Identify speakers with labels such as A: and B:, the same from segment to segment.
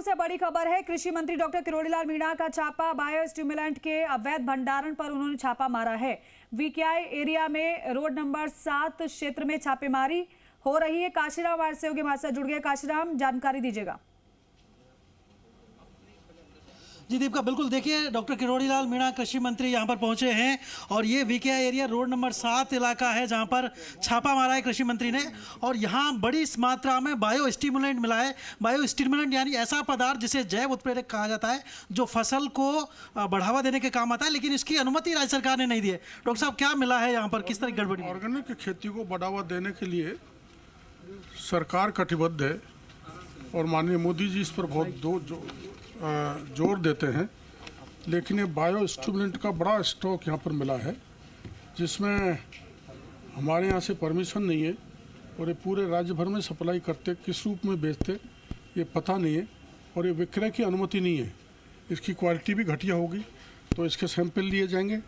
A: से बड़ी खबर है। कृषि मंत्री डॉक्टर किरोड़ीलाल मीणा का छापा। बायो स्टिमुलेंट के अवैध भंडारण पर उन्होंने छापा मारा है। वीकेआई एरिया में रोड नंबर 7 क्षेत्र में छापेमारी हो रही है। काशीराम हमारे सहयोगी हमारे साथ जुड़ गए। काशीराम, जानकारी दीजिएगा।
B: जी दीपिका, बिल्कुल देखिए, डॉक्टर किरोड़ीलाल मीणा कृषि मंत्री यहाँ पर पहुँचे हैं और ये वीकेआई एरिया रोड नंबर 7 इलाका है जहाँ पर छापा मारा है कृषि मंत्री ने। और यहाँ बड़ी मात्रा में बायो स्टिमुलेंट मिला है। बायो स्टिमुलेंट यानी ऐसा पदार्थ जिसे जैव उत्प्रेरक कहा जाता है, जो फसल को बढ़ावा देने के काम आता है, लेकिन इसकी अनुमति राज्य सरकार ने नहीं दी है। डॉक्टर साहब, क्या मिला है यहाँ पर, किस तरह की गड़बड़ी?
C: ऑर्गेनिक खेती को बढ़ावा देने के लिए सरकार कटिबद्ध है और माननीय मोदी जी इस पर बहुत जोर देते हैं। लेकिन ये बायो स्टिमुलेंट का बड़ा स्टॉक यहाँ पर मिला है, जिसमें हमारे यहाँ से परमिशन नहीं है और ये पूरे राज्य भर में सप्लाई करते, किस रूप में बेचते ये पता नहीं है, और ये विक्रय की अनुमति नहीं है। इसकी क्वालिटी भी घटिया होगी, तो इसके सैंपल लिए जाएंगे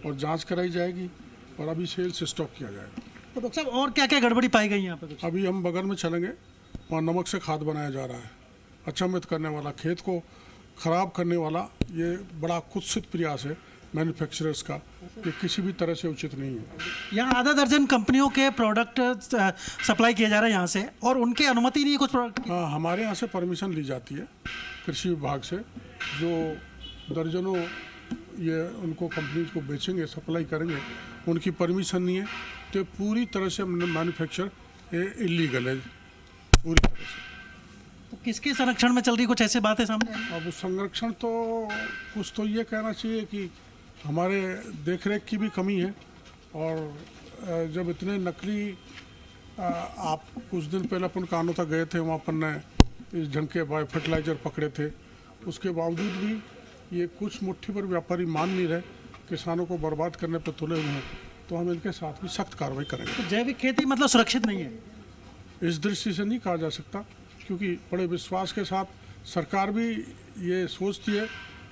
C: और जांच कराई जाएगी और अभी सेल्स स्टॉक किया जाएगा।
B: तो डॉक्टर साहब, और क्या क्या गड़बड़ी पाई गई यहाँ पर?
C: अभी हम बगल में चलेंगे, वहाँ नमक से खाद बनाया जा रहा है। अचंभित करने वाला, खेत को खराब करने वाला ये बड़ा कुत्सित प्रयास है मैन्युफैक्चरर्स का। ये किसी भी तरह से उचित नहीं है।
B: यहाँ आधा दर्जन कंपनियों के प्रोडक्ट सप्लाई किए जा रहे हैं यहाँ से, और उनकी अनुमति नहीं है कुछ प्रोडक्ट।
C: हाँ, हमारे यहाँ से परमिशन ली जाती है कृषि विभाग से, जो दर्जनों ये उनको कंपनीज को बेचेंगे, सप्लाई करेंगे, उनकी परमिशन नहीं है। तो पूरी तरह से मैन्युफैक्चर ये इलीगल है पूरी तरह से।
B: तो किसके संरक्षण में चल रही, कुछ ऐसे बातें सामने?
C: अब संरक्षण तो कुछ तो ये कहना चाहिए कि हमारे देखरेख की भी कमी है। और जब इतने नकली आप कुछ दिन पहले अपन कानों तक गए थे, वहाँ अपन ने इस ढंग के बायो फर्टिलाइजर पकड़े थे। उसके बावजूद भी ये कुछ मुट्ठी पर व्यापारी मान नहीं रहे, किसानों को बर्बाद करने पर तुले हुए हैं। तो हम इनके साथ भी सख्त कार्रवाई करेंगे।
B: तो जैविक खेती मतलब सुरक्षित नहीं है
C: इस दृष्टि से नहीं कहा जा सकता, क्योंकि बड़े विश्वास के साथ सरकार भी ये सोचती है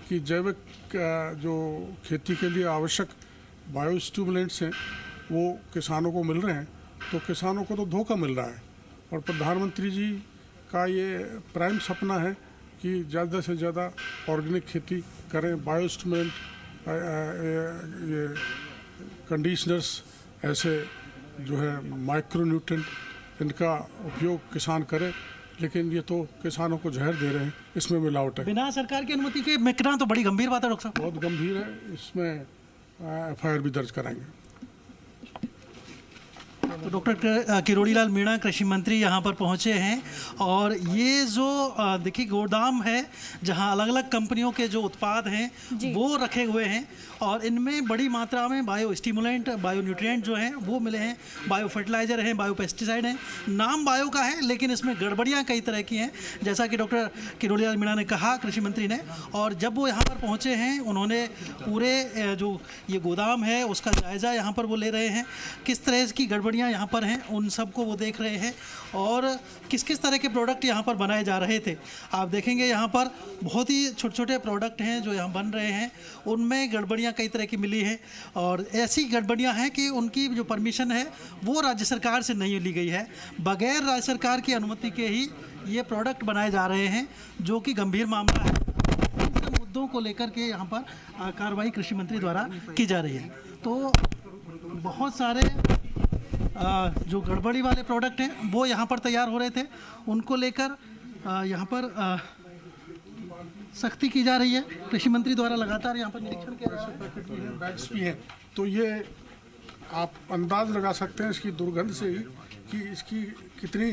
C: कि जैविक जो खेती के लिए आवश्यक बायो स्टिमुलेंट्स हैं वो किसानों को मिल रहे हैं, तो किसानों को तो धोखा मिल रहा है। और प्रधानमंत्री जी का ये प्राइम सपना है कि ज़्यादा से ज़्यादा ऑर्गेनिक खेती करें, बायो स्टिमुलेंट, ये कंडीशनर्स, ऐसे जो है माइक्रो न्यूट्रेंट, इनका उपयोग किसान करे। लेकिन ये तो किसानों को जहर दे रहे हैं, इसमें मिलावट है।
B: बिना सरकार की अनुमति के मिकना तो बड़ी गंभीर बात है डॉक्टर साहब।
C: बहुत गंभीर है, इसमें एफआईआर भी दर्ज कराएंगे।
B: तो डॉक्टर किरोड़ीलाल मीणा कृषि मंत्री यहाँ पर पहुँचे हैं, और ये जो देखिए गोदाम है जहाँ अलग अलग कंपनियों के जो उत्पाद हैं वो रखे हुए हैं, और इनमें बड़ी मात्रा में बायो स्टिमुलेंट, बायो न्यूट्रिएंट जो हैं वो मिले हैं। बायो फर्टिलाइज़र हैं, बायो पेस्टिसाइड हैं। नाम बायो का है, लेकिन इसमें गड़बड़ियाँ कई तरह की हैं, जैसा कि डॉक्टर किरोड़ीलाल मीणा ने कहा, कृषि मंत्री ने। और जब वो यहाँ पर पहुँचे हैं, उन्होंने पूरे जो ये गोदाम है उसका जायज़ा यहाँ पर वो ले रहे हैं। किस तरह की गड़बड़ियाँ यहाँ पर हैं उन सबको वो देख रहे हैं, और किस किस तरह के प्रोडक्ट यहाँ पर बनाए जा रहे थे। आप देखेंगे यहाँ पर बहुत ही छोटे छोटे प्रोडक्ट हैं जो यहाँ बन रहे हैं, उनमें गड़बड़ियाँ कई तरह की मिली हैं। और ऐसी गड़बड़ियाँ हैं कि उनकी जो परमिशन है वो राज्य सरकार से नहीं ली गई है। बगैर राज्य सरकार की अनुमति के ही ये प्रोडक्ट बनाए जा रहे हैं, जो कि गंभीर मामला है। इन मुद्दों को लेकर के यहाँ पर कार्रवाई कृषि मंत्री द्वारा की जा रही है। तो बहुत सारे जो गड़बड़ी वाले प्रोडक्ट हैं वो यहाँ पर तैयार हो रहे थे, उनको लेकर यहाँ पर सख्ती की जा रही है। कृषि मंत्री द्वारा लगातार यहाँ पर निरीक्षण किया जा रहा है।
C: बैग्स भी हैं, तो ये आप अंदाज लगा सकते हैं इसकी दुर्गंध से ही कि इसकी कितनी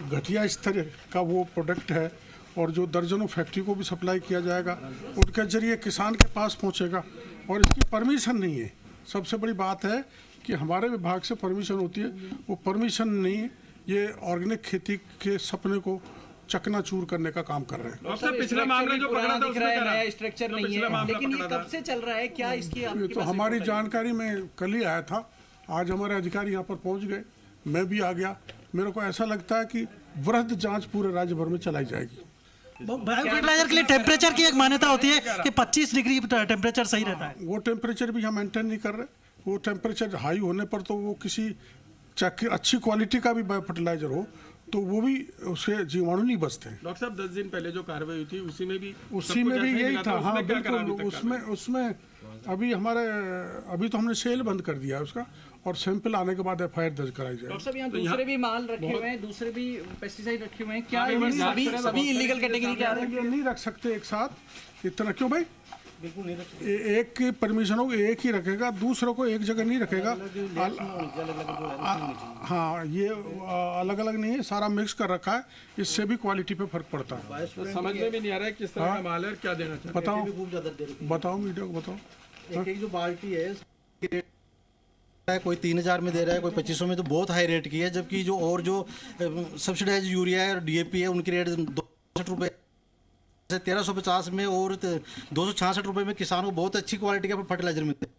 C: घटिया स्तर का वो प्रोडक्ट है। और जो दर्जनों फैक्ट्री को भी सप्लाई किया जाएगा, उनके जरिए किसान के पास पहुँचेगा, और इसकी परमिशन नहीं है। सबसे बड़ी बात है कि हमारे विभाग से परमिशन होती है, वो परमिशन नहीं है। ये ऑर्गेनिक खेती के सपने को चकनाचूर करने का काम कर रहे हैं।
D: पिछले मामले जो पकड़ा था उसमें नया स्ट्रक्चर नहीं है, लेकिन ये कब से चल रहा है, क्या इसकी
C: ये तो हमारी जानकारी में कल ही आया था। आज हमारे अधिकारी यहाँ पर पहुँच गए, मैं भी आ गया। मेरे को ऐसा लगता है कि वृहद जांच पूरे राज्य भर में चलाई जाएगी।
B: बायो फर्टिलाइजर के लिए टेम्परेचर की एक मान्यता होती है कि 25 डिग्री टेम्परेचर सही रहता है।
C: वो टेम्परेचर भी हम मेंटेन नहीं कर रहे। वो टेम्परेचर हाई होने पर तो वो किसी अच्छी क्वालिटी का भी बायो फर्टिलाइजर हो तो वो भी उससे जीवाणु नहीं बचते हैं।
E: डॉक्टर साहब 10 दिन पहले जो कार्रवाई हुई थी उसी में भी
C: यही था। हाँ बिल्कुल, उसमें अभी तो हमने सेल बंद कर दिया है उसका, और सैंपल आने के बाद FIR दर्ज कराई जाए।
D: डॉक्टर साहब यहाँ दूसरे भी माल रखे हुए हैं, दूसरे भी पेस्टिसाइड रखे हुए हैं, क्या सभी इलीगल कैटेगरी के आ रहे हैं?
C: ये नहीं रख सकते एक साथ इतना, क्यों भाई? बिल्कुल नहीं रख, एक की परमिशन होगी, एक ही रखेगा, दूसरों को एक जगह नहीं रखेगा। हाँ, ये अलग अलग नहीं है, सारा मिक्स कर रखा है, इससे भी क्वालिटी पे फर्क पड़ता है।
E: समझ में भी नहीं आ रहा है किस तरह का माल है, क्या देना चाहिए।
C: बताओ मीडिया को बताओ।
F: एक जो बाल्टी है कोई 3000 में दे रहा है, कोई 2500 में, तो बहुत हाई रेट की है। जबकि जो सब्सिडाइज यूरिया है और DAP है, उनकी रेट 260 रुपये से 1350 में और 266 रुपये में किसानों को बहुत अच्छी क्वालिटी का फर्टिलाइजर मिलते हैं।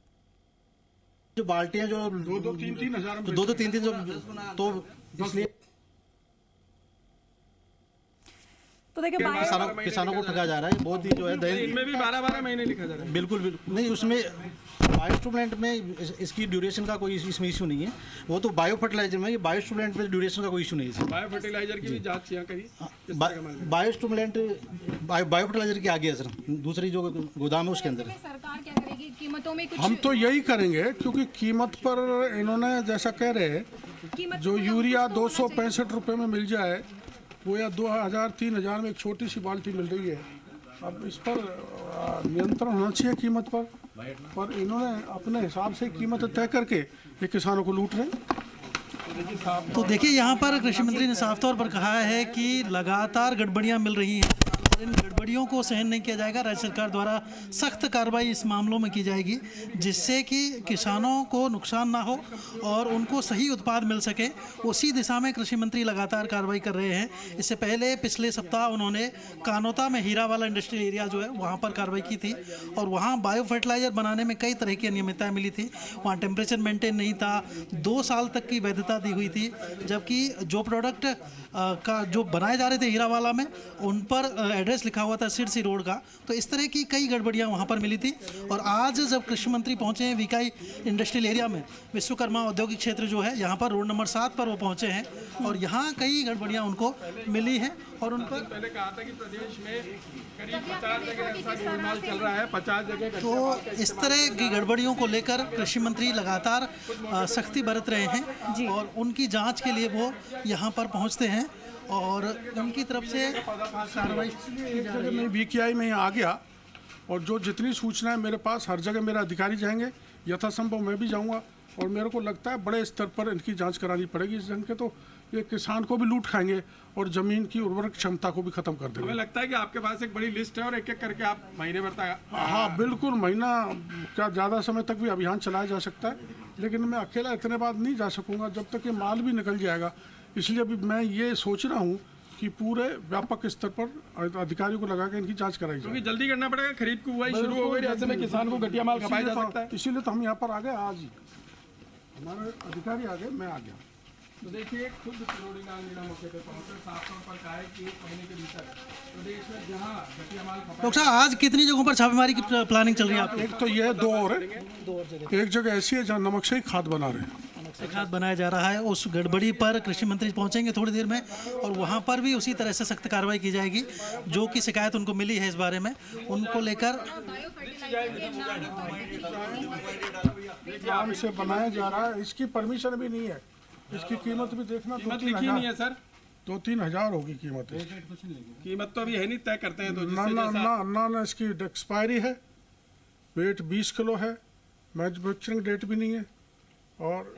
F: जो बाल्टियाँ जो
C: 2-3 हज़ार,
F: 2-3 तो इसलिए
A: तो देखिए
F: किसानों को ठगा जा रहा है बहुत ही जो है।
E: इनमें भी 12-12 महीने लिखा जा रहा है।
F: बिल्कुल नहीं, उसमें बायोस्टूडेंट में इसकी ड्यूरेशन का कोई इसमें इशू नहीं है। वो तो बायो फर्टिलाइजर में, बायोस्टूडेंट में ड्यूरेशन का कोई इशू नहीं है।
E: बायो फर्टिलाइजर की भी जांच यहाँ करी।
F: बायोस्टूडेंट बायो फर्टिलाइजर के आगे है सर, दूसरी जो गोदाम है उसके अंदर।
G: सरकार क्या करेगी कीमतों में कुछ?
C: हम तो यही करेंगे, क्योंकि कीमत पर इन्होंने जैसा कह रहे हैं, जो यूरिया 265 रुपये में मिल जाए, वो या 2000-3000 में एक छोटी सी बाल्टी मिल रही है। अब इस पर नियंत्रण होना चाहिए कीमत पर इन्होंने अपने हिसाब से कीमत तय करके ये किसानों को लूट रहे हैं।
B: तो देखिए, यहाँ पर कृषि मंत्री ने साफ तौर पर कहा है कि लगातार गड़बड़ियाँ मिल रही हैं, इन गड़बड़ियों को सहन नहीं किया जाएगा। राज्य सरकार द्वारा सख्त कार्रवाई इस मामलों में की जाएगी, जिससे कि किसानों को नुकसान ना हो और उनको सही उत्पाद मिल सके। उसी दिशा में कृषि मंत्री लगातार कार्रवाई कर रहे हैं। इससे पहले पिछले सप्ताह उन्होंने कानोता में हीरा वाला इंडस्ट्रियल एरिया जो है वहाँ पर कार्रवाई की थी, और वहाँ बायो फर्टिलाइजर बनाने में कई तरह की अनियमितताएँ मिली थी। वहाँ टेम्परेचर मेंटेन नहीं था, 2 साल तक की वैधता दी हुई थी, जबकि जो प्रोडक्ट का जो बनाए जा रहे थे हीरा वाला में, उन पर एड्रेस लिखा हुआ था सिरसी रोड का। तो इस तरह की कई गड़बड़ियां वहां पर मिली थी। और आज जब कृषि मंत्री पहुंचे हैं विकाई इंडस्ट्रियल एरिया में, विश्वकर्मा औद्योगिक क्षेत्र जो है, यहाँ पर रोड नंबर 7 पर वो पहुंचे हैं, और यहाँ कई गड़बड़ियां उनको मिली हैं। और उन पर
E: पहले कहा था कि प्रदेश में करीब 50 जगह ऐसा गोलमाल चल रहा है, 50 जगह।
B: तो इस तरह की गड़बड़ियों को लेकर कृषि मंत्री लगातार सख्ती बरत रहे हैं, और उनकी जांच के लिए वो यहाँ पर पहुँचते हैं और उनकी तरफ से कार्रवाई।
C: मैं VKI में यहाँ आ गया, और जो जितनी सूचनाएं मेरे पास, हर जगह मेरे अधिकारी जाएंगे, यथासंभव मैं भी जाऊँगा, और मेरे को लगता है बड़े स्तर पर इनकी जांच करानी पड़ेगी। इस ढंग के तो ये किसान को भी लूट खाएंगे और जमीन की उर्वरक क्षमता को भी खत्म कर देंगे।
E: हमें लगता है कि आपके पास एक बड़ी लिस्ट है और एक एक करके आप महीने भर तक।
C: हाँ बिल्कुल, महीना क्या, ज़्यादा समय तक भी अभियान चलाया जा सकता है, लेकिन मैं अकेला इतने बाद नहीं जा सकूँगा जब तक ये माल भी निकल जाएगा। इसलिए अभी मैं ये सोच रहा हूँ कि पूरे व्यापक स्तर पर अधिकारियों को लगा के इनकी जांच कराई जाए,
E: क्योंकि जल्दी करना पड़ेगा। खरीद की बुआई शुरू हो गई, ऐसे में किसान को घटिया माल खपाया जा सकता है।
C: इसीलिए तो हम यहाँ पर आ गए आज ही, हमारे अधिकारी आ गए, मैं आ गया।
E: तो देखिए, खुद किरोड़ी लाल मीणा मौके पर पहुंचे, साफ तौर पर कहा है कि 1 महीने के भीतर प्रदेश में जहां घटिया माल
B: डॉक्टर साहब, आज कितनी जगहों पर छापेमारी की प्लानिंग चल रही है आपकी?
C: एक तो ये 2 और है, एक जगह ऐसी है जहाँ नमक से ही खाद बना रहे हैं,
B: खाद बनाया जा रहा है। उस गड़बड़ी पर कृषि मंत्री पहुंचेंगे थोड़ी देर में, और वहां पर भी उसी तरह से सख्त कार्रवाई की जाएगी। जो कि शिकायत उनको मिली है इस बारे में, उनको लेकर
C: काम से बनाया जा रहा है, इसकी परमिशन भी नहीं है। इसकी कीमत भी देखना, 2-3
E: लिखी नहीं है सर।
C: 2-3 हज़ार होगी कीमत।
E: कीमत तो अभी है नहीं, तय करते हैं तो
C: ना इसकी एक्सपायरी है, वेट 20 किलो है, मैन्युफैक्चरिंग डेट भी नहीं है, और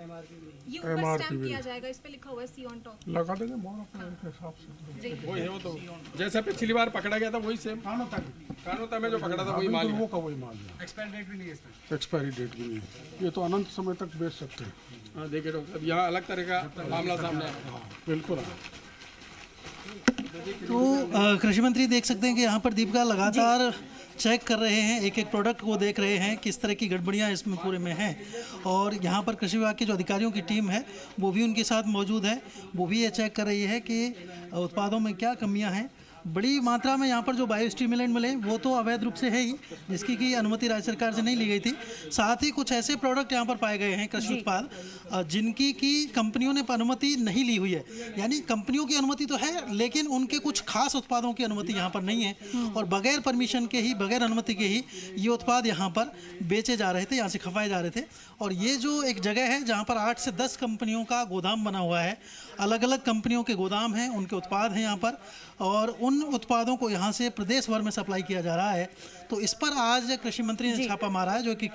G: ये ऊपर स्टैम्प किया जाएगा, इस पे लिखा हुआ है सी ऑन टॉप।
C: लगा देंगे मोहर अपने उनके हिसाब से।
E: वही है, वो तो जैसा पिछली बार पकड़ा गया था वही सेम। कानोता में जो पकड़ा था वही माल,
C: वो का वही माल है। एक्सपायरी डेट भी नहीं है। ये तो अनंत समय तक बेच सकते हैं।
E: हाँ देखिए डॉक्टर साहब, यहाँ अलग तरह का मामला सामने आया।
C: हाँ बिल्कुल।
B: तो कृषि मंत्री देख सकते हैं कि यहाँ पर दीपिका लगातार चेक कर रहे हैं, एक एक प्रोडक्ट को देख रहे हैं किस तरह की गड़बड़ियाँ इसमें पूरे में हैं। और यहाँ पर कृषि विभाग के जो अधिकारियों की टीम है वो भी उनके साथ मौजूद है, वो भी ये चेक कर रही है कि उत्पादों में क्या कमियाँ हैं। बड़ी मात्रा में यहाँ पर जो बायो स्टिमुलेंट मिले वो तो अवैध रूप से है ही, जिसकी की अनुमति राज्य सरकार से नहीं ली गई थी। साथ ही कुछ ऐसे प्रोडक्ट यहाँ पर पाए गए हैं कृषि उत्पाद जिनकी की कंपनियों ने अनुमति नहीं ली हुई है। यानी कंपनियों की अनुमति तो है लेकिन उनके कुछ खास उत्पादों की अनुमति यहाँ पर नहीं है और बगैर परमिशन के ही, बगैर अनुमति के ही ये उत्पाद यहाँ पर बेचे जा रहे थे, यहाँ से खपाए जा रहे थे। और ये जो एक जगह है जहाँ पर 8 से 10 कंपनियों का गोदाम बना हुआ है, अलग अलग कंपनियों के गोदाम हैं, उनके उत्पाद हैं यहाँ पर, और उन उत्पादों को यहाँ से प्रदेश भर में सप्लाई किया जा रहा है। तो इस पर आज कृषि मंत्री ने छापा मारा है, जो कि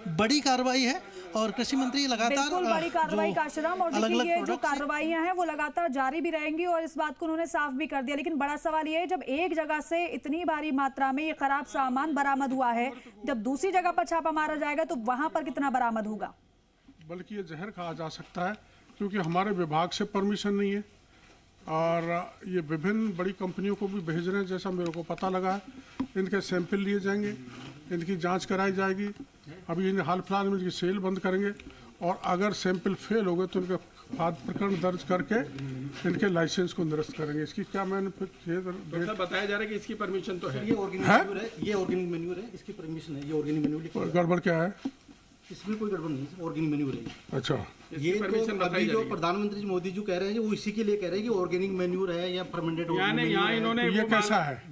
B: बड़ी कार्रवाई है। और कृषि मंत्री लगातार
A: बिल्कुल बड़ी कार्रवाई का आश्रम, और देखिए ये जो कार्रवाइयां हैं वो लगातार जारी भी रहेंगी और इस बात को उन्होंने साफ भी कर दिया। लेकिन बड़ा सवाल ये है, जब एक जगह से इतनी भारी मात्रा में ये खराब सामान बरामद हुआ है, जब दूसरी जगह पर छापा मारा जाएगा तो वहां पर कितना बरामद होगा?
C: बल्कि ये जहर कहा जा सकता है, क्योंकि हमारे विभाग से परमिशन नहीं है और ये विभिन्न बड़ी कंपनियों को भी भेज रहे हैं, जैसा मेरे को पता लगा है। इनके सैंपल लिए जाएंगे, इनकी जांच कराई जाएगी। अभी इन हाल फिलहाल में इनकी सेल बंद करेंगे और अगर सैंपल फेल हो गए तो इनका प्रकरण दर्ज करके इनके लाइसेंस को निरस्त करेंगे। इसकी क्या मैंने
E: बताया जा रहा है कि इसकी परमिशन तो है।
F: ये ऑर्गेनिक मैन्यूर है, इसकी परमिशन है। ये ऑर्गेनिक मैन्यूर,
C: गड़बड़ क्या है?
F: इसमें कोई गड़बड़ नहीं है, ऑर्गेनिक मैन्यूर है।
C: अच्छा,
F: ये तो अभी जो प्रधानमंत्री मोदी जी कह रहे हैं वो इसी के लिए कह रहे हैं कि ऑर्गेनिक मैन्यूर है या फर्मेंटेड
E: यहाँ इन्होंने
C: ये कैसा है?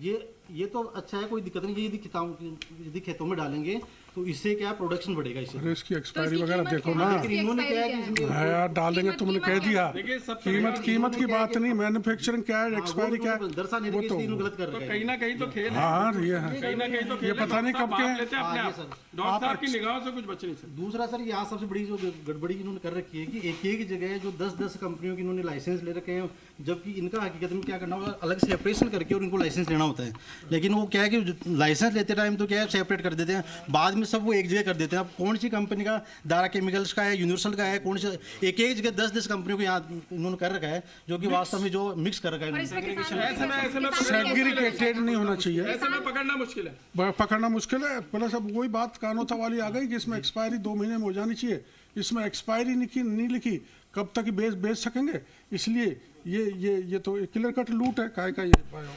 F: ये तो अच्छा है, कोई दिक्कत नहीं। यदि खेतों में डालेंगे तो इससे क्या प्रोडक्शन बढ़ेगा। इससे
C: इसकी एक्सपायरी वगैरह देखो ना।
F: इन्होंने क्या है कि
C: यार डाल देंगे, तुमने कह दिया। कीमत की बात नहीं, मैन्युफैक्चरिंग क्या है, एक्सपायरी क्या है, वो तो
F: गलत कर रहे हैं।
E: कहीं ना कहीं तो खेल है।
C: हाँ ये है,
E: कहीं ना कहीं तो
C: ये पता नहीं कब के
E: लेते हैं अपने आप। डॉक्टर साहब की निगाहों से कुछ बच नहीं सकता।
F: दूसरा सर, यहाँ सबसे बड़ी जो गड़बड़ी इन्होंने कर रखी है कि एक जगह जो 10-10 कंपनियों की इन्होंने लाइसेंस ले रखे हैं, जबकि इनका हकीकत में क्या करना होगा, अलग सेपरेशन करके और इनको लाइसेंस लेना होता है। लेकिन वो क्या है कि लाइसेंस लेते टाइम तो क्या है सेपरेट कर देते हैं, बाद में सब वो एक जगह कर देते हैं। अब कौन सी कंपनी का, दारा केमिकल्स का है, यूनिवर्सल का है, कौन सा एक जगह 10-10 कंपनियों को यहाँ इन्होंने कर रखा है, जो कि वास्तव में जो मिक्स कर रखा है।
C: सेग्रीगेटेड नहीं होना चाहिए,
E: ऐसे में पकड़ना मुश्किल है।
C: पकड़ना मुश्किल है। प्लस अब वही बात कानूता वाली आ गई कि इसमें एक्सपायरी 2 महीने में हो जानी चाहिए। इसमें एक्सपायरी नहीं लिखी, कब तक बेच सकेंगे। इसलिए ये तो क्लियर कट लूट है काय का ये बायो।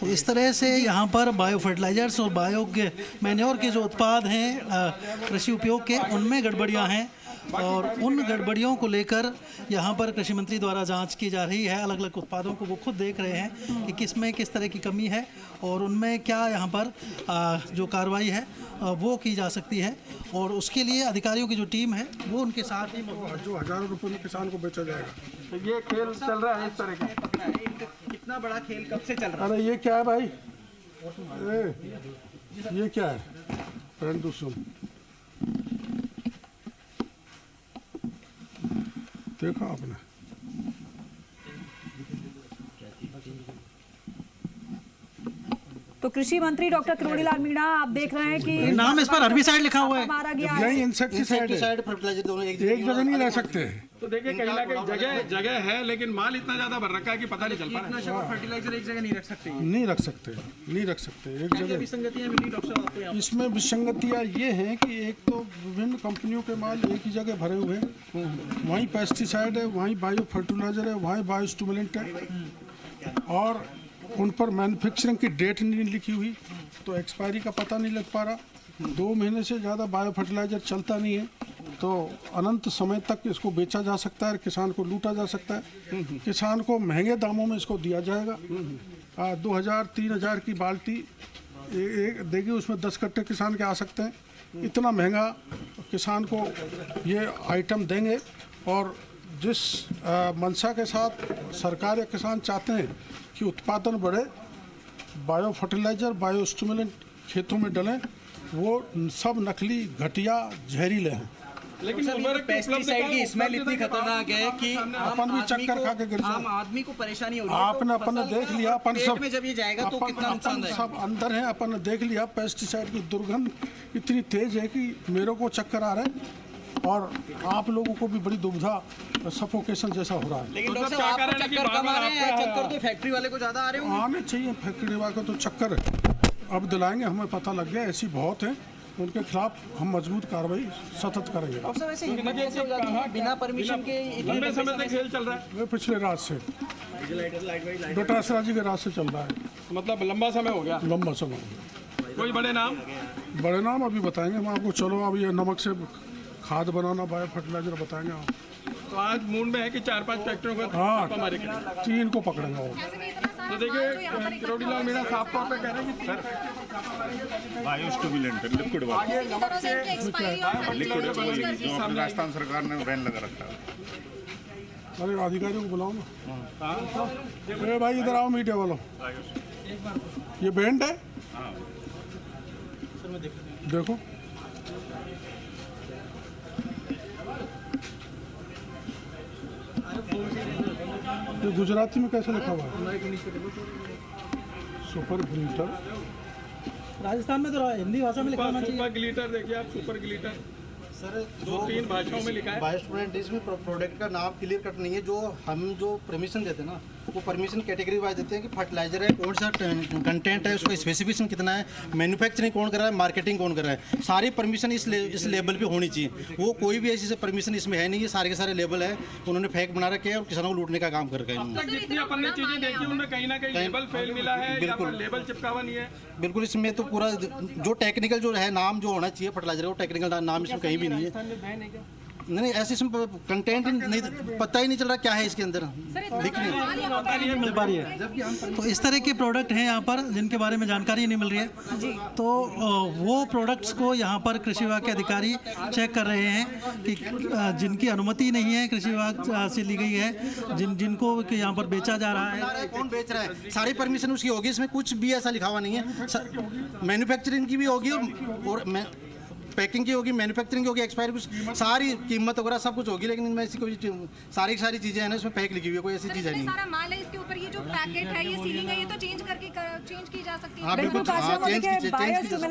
B: तो इस तरह से यहाँ पर बायो फर्टिलाइजर्स और बायो मैन्योर के जो उत्पाद हैं कृषि उपयोग के, उनमें गड़बड़ियाँ हैं और उन गड़बड़ियों को लेकर यहाँ पर कृषि मंत्री द्वारा जांच की जा रही है। अलग अलग उत्पादों को वो खुद देख रहे हैं कि किसमें किस तरह की कमी है और उनमें क्या यहाँ पर जो कार्रवाई है वो की जा सकती है। और उसके लिए अधिकारियों की जो टीम है वो उनके साथ ही
C: जो हज़ारों रुपए में किसान को बेचा जाएगा।
E: तो ये खेल चल रहा है इस तरह का।
D: कितना बड़ा खेल कब से चल रहा है?
C: अरे ये क्या है भाई, ये क्या है? देखा आपने?
A: तो कृषि मंत्री डॉक्टर किरोड़ीलाल मीणा, आप देख रहे हैं कि
B: नाम इस पर हर्बिसाइड लिखा हुआ है।
A: मारा गया है।
C: यही इंसेक्टिसाइड
F: फर्टिलाइजर दोनों
C: एक जगह नहीं रह सकते।
E: तो देखिए कहीं ना कहीं जगह है, लेकिन माल इतना ज्यादा भर रखा है कि पता नहीं चल पा रहा है।
D: फर्टिलाइजर एक जगह नहीं रख सकते,
C: नहीं रख सकते एक जगह।
D: विसंगतियां मिली डॉक्टर साहब आपको यहाँ?
C: इसमें विसंगतियाँ ये हैं कि एक तो विभिन्न कंपनियों के माल एक ही जगह भरे हुए हैं, वहीं पेस्टिसाइड है, वहीं बायो फर्टिलाइजर है, वहीं बायो स्टिमुलेंट है, और उन पर मैन्युफैक्चरिंग की डेट नहीं लिखी हुई, तो एक्सपायरी का पता नहीं लग पा रहा। 2 महीने से ज़्यादा बायो फर्टिलाइजर चलता नहीं है, तो अनंत समय तक इसको बेचा जा सकता है, किसान को लूटा जा सकता है, किसान को महंगे दामों में इसको दिया जाएगा। 2000-3000 की बाल्टी देगी, उसमें 10 कट्टे किसान के आ सकते हैं। इतना महंगा किसान को ये आइटम देंगे, और जिस मंशा के साथ सरकार या किसान चाहते हैं कि उत्पादन बढ़े, बायो फर्टिलाइजर, बायो स्टिमुलेंट खेतों में डलें, वो सब नकली, घटिया, जहरीले हैं।
D: लेकिन पेस्टिसाइड की स्मेल इतनी खतरनाक है कि
C: अपन भी चक्कर खा के गिर जाए।
D: आम आदमी को परेशानी हो रही है।
C: आपने अपन देख लिया, अपन सब
D: में जब ये जाएगा तो कितना नुकसान है।
C: सब अंदर है, अपन ने देख लिया। पेस्टिसाइड की दुर्गंध इतनी तेज है कि मेरे को चक्कर आ रहे हैं, और आप लोगों को भी बड़ी दुविधा, सफोकेशन जैसा हो रहा है।
D: लेकिन डॉक्टर साहब आपको चक्कर कम आ रहे हैं? चक्कर तो फैक्ट्री वाले को ज्यादा आ रहे होंगे।
C: आने चाहिए, फैक्ट्री वाले को तो चक्कर अब दिलाएंगे, हमें पता लग गया, ऐसी बहुत है। उनके खिलाफ हम मजबूत कार्रवाई सतत करेंगे।
D: अफसर वैसे हिम्मत कैसे हो जाती है बिना परमिशन के
E: लंबे समय तक खेल चल रहा है,
C: ये पिछले रात से बेटा असरा जी के रात से चल रहा है,
E: मतलब लंबा समय हो गया।
C: लंबा समय हो गया।
E: कोई बड़े नाम
C: अभी बताएंगे हम आपको। चलो अब ये नमक से खाद बनाना, बायो फर्टिलाइजर बताएंगे आप।
E: तो आज मूड में है कि 4-5 फैक्ट्रियों को
C: हाँ,
E: छापा मारे करेंगे।
C: 3 को पकड़ेंगे और।
E: तो देखिए किरोड़ीलाल मीणा साफ तौर पे कह रहे हैं कि
H: बायोस्टिमुलेंट लिक्विड वाटर
G: इसी तरह से इनकी एक्सपायरी और सारी
H: लिक्विड
G: चीजें चेंज करके
H: जो अपनी राजस्थान सरकार ने बैन लगा रखा है।
C: अरे अधिकारियों को बुलाओ ना। अरे भाई इधर आओ, मीडिया वालों। ये बैंड है, देखो ये गुजराती में कैसे लिखा हुआ है? Super glitter.
B: राजस्थान में तो हिंदी भाषा में लिखा होना चाहिए।
E: सुपर ग्लिटर देखिए आप, सुपर ग्लिटर
F: सर
E: 2-3 भाषाओं में लिखा है।
F: बायोस्टूडेंट इसमें प्रोडक्ट का नाम क्लियर कट नहीं है। जो हम जो परमिशन देते हैं ना, वो परमिशन कैटेगरी वाइज देते हैं कि फर्टिलाइजर है, कौन सा कंटेंट है, उसका स्पेसिफिकेशन कितना है, मैन्युफैक्चरिंग कौन कर रहा है, मार्केटिंग कौन कर रहा है। सारी परमिशन इस लेवल पे होनी चाहिए। वो कोई भी ऐसी परमिशन इसमें है नहीं। ये सारे के सारे लेवल है, उन्होंने फेक बना रखे हैं और किसानों को लूटने का काम कर रहे हैं।
E: अब तक जितनी अपन ने चीजें देखी उनमें कहीं ना कहीं लेबल फेल मिला है या फिर लेबल चिपकावा नहीं है।
F: बिल्कुल, इसमें तो पूरा जो टेक्निकल जो है नाम जो होना चाहिए फर्टिलाइजर, वो टेक्निकल नाम इसमें कहीं भी नहीं है। नहीं, ऐसे इसमें कंटेंट नहीं, पता ही नहीं चल रहा क्या है इसके अंदर, दिख नहीं
B: मिल पा रही है। तो इस तरह के प्रोडक्ट हैं यहाँ पर जिनके बारे में जानकारी नहीं मिल रही है। तो वो प्रोडक्ट्स को यहाँ पर कृषि विभाग के अधिकारी चेक कर रहे हैं कि जिनकी अनुमति नहीं है कृषि विभाग से ली गई है, जिनको कि यहाँ पर बेचा जा रहा है।
F: कौन बेच रहा है, सारी परमिशन उसकी होगी। इसमें कुछ भी ऐसा लिखा हुआ नहीं है। मैन्युफैक्चरिंग की भी होगी और पैकिंग की होगी, मैन्युफैक्चरिंग की होगी, एक्सपायरी कुछ सारी कीमत वगैरह सब कुछ होगी। लेकिन इनमें ऐसी कोई सारी चीज़ें हैं ना, इसमें पैक लिखी हुई है, कोई ऐसी चीज़ है नहीं।
G: सारा माल है इसके ऊपर, ये जो पैकेट है, ये सीलिंग है, ये तो चेंज की जा सकती है।
F: हाँ बिल्कुल,
A: बिल्कुल।